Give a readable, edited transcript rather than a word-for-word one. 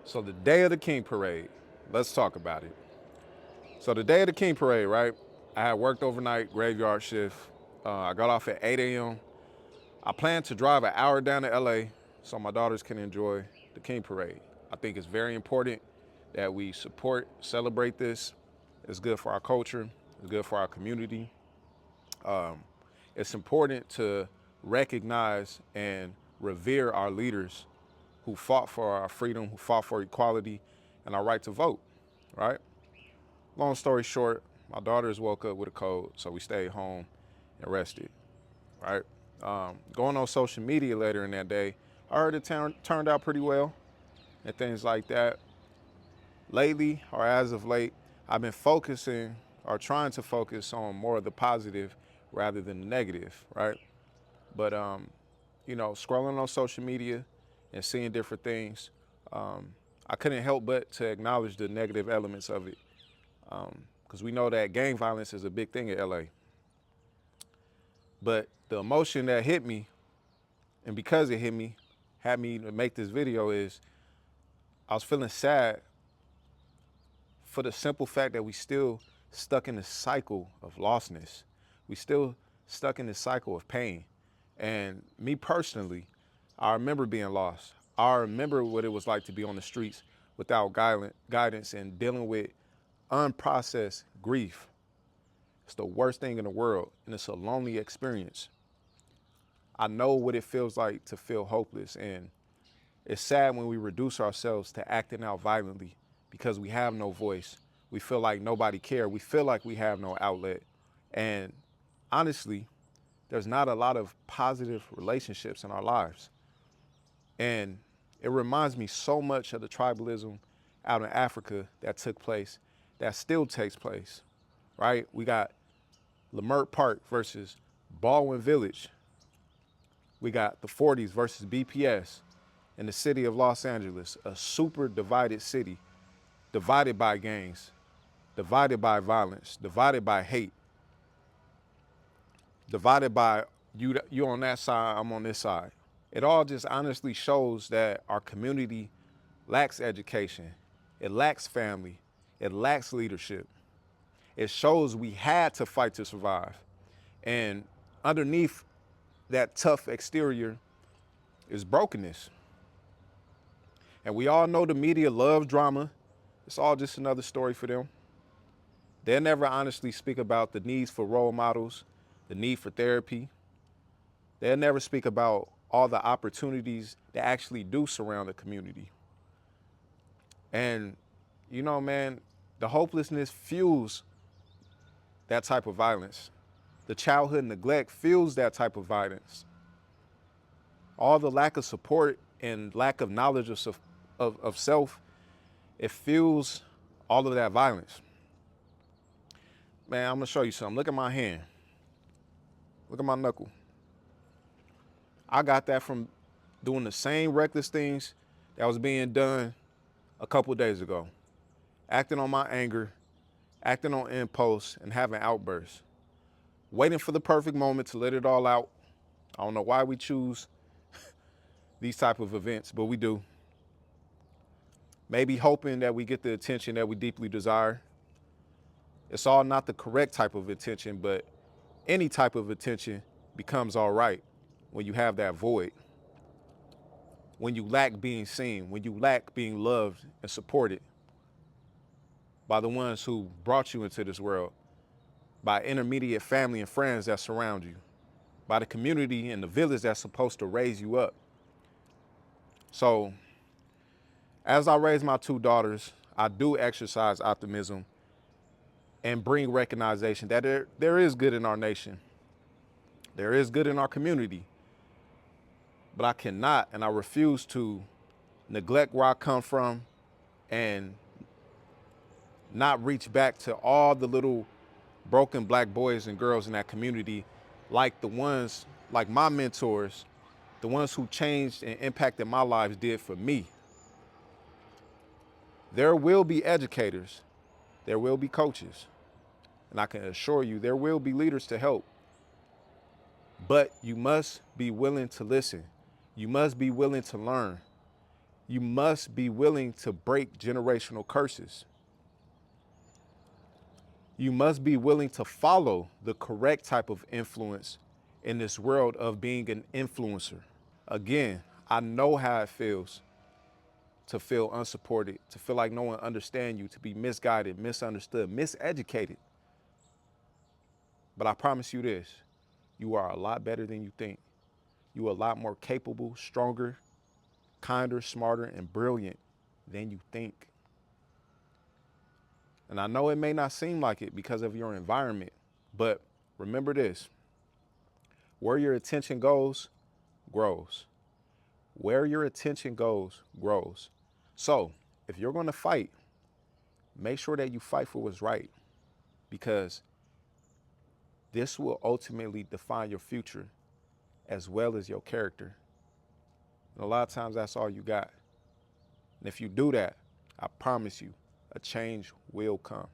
So the day of the King Parade, let's talk about it. So the day of the King Parade, right? I had worked overnight, graveyard shift. I got off at 8 a.m. I plan to drive an hour down to LA so my daughters can enjoy the King Parade. I think it's very important that we support, celebrate this. It's good for our culture. It's good for our community. It's important to recognize and revere our leaders who fought for our freedom, who fought for equality and our right to vote, right? Long story short, my daughters woke up with a cold, so we stayed home and rested, right? Going on social media later in that day, I heard it turned out pretty well and things like that. Lately, or as of late, I've been focusing or trying to focus on more of the positive rather than the negative, right? But scrolling on social media and seeing different things, I couldn't help but to acknowledge the negative elements of it, because we know that gang violence is a big thing in LA. But the emotion that hit me, and because it hit me, had me to make this video is I was feeling sad for the simple fact that we still stuck in the cycle of lostness. We still stuck in this cycle of pain. And me personally, I remember being lost. I remember what it was like to be on the streets without guidance and dealing with unprocessed grief. It's the worst thing in the world, and it's a lonely experience. I know what it feels like to feel hopeless, and it's sad when we reduce ourselves to acting out violently because we have no voice. We feel like nobody cares. We feel like we have no outlet. And honestly, there's not a lot of positive relationships in our lives. And it reminds me so much of the tribalism out in Africa that took place, that still takes place, right? We got Leimert Park versus Baldwin Village. We got the 40s versus BPS in the city of Los Angeles, a super divided city, divided by gangs, divided by violence, divided by hate, divided by you on that side, I'm on this side. It all just honestly shows that our community lacks education, it lacks family, it lacks leadership. It shows we had to fight to survive. And underneath that tough exterior is brokenness. And we all know the media loves drama. It's all just another story for them. They never honestly speak about the needs for role models, the need for therapy. They'll never speak about all the opportunities that actually do surround the community. And, man, the hopelessness fuels that type of violence. The childhood neglect fuels that type of violence. All the lack of support and lack of knowledge of self, it fuels all of that violence. Man, I'm gonna show you something. Look at my hand. Look at my knuckle. I got that from doing the same reckless things that was being done a couple days ago. Acting on my anger, acting on impulse, and having outbursts. Waiting for the perfect moment to let it all out. I don't know why we choose these type of events, but we do. Maybe hoping that we get the attention that we deeply desire. It's all not the correct type of attention, but any type of attention becomes all right when you have that void. When you lack being seen, when you lack being loved and supported by the ones who brought you into this world, by intermediate family and friends that surround you, by the community and the village that's supposed to raise you up. So, as I raise my two daughters, I do exercise optimism and bring recognition that there is good in our nation. There is good in our community. But I cannot and I refuse to neglect where I come from and not reach back to all the little broken black boys and girls in that community, like like my mentors, the ones who changed and impacted my lives did for me. There will be educators, there will be coaches, and I can assure you there will be leaders to help. But you must be willing to listen. You must be willing to learn. You must be willing to break generational curses. You must be willing to follow the correct type of influence in this world of being an influencer. Again, I know how it feels to feel unsupported, to feel like no one understands you, to be misguided, misunderstood, miseducated. But I promise you this, you are a lot better than you think. You are a lot more capable, stronger, kinder, smarter, and brilliant than you think. And I know it may not seem like it because of your environment, but remember this, where your attention goes, grows. Where your attention goes, grows. So if you're going to fight, make sure that you fight for what's right, because this will ultimately define your future as well as your character. And a lot of times that's all you got. And if you do that, I promise you, a change will come.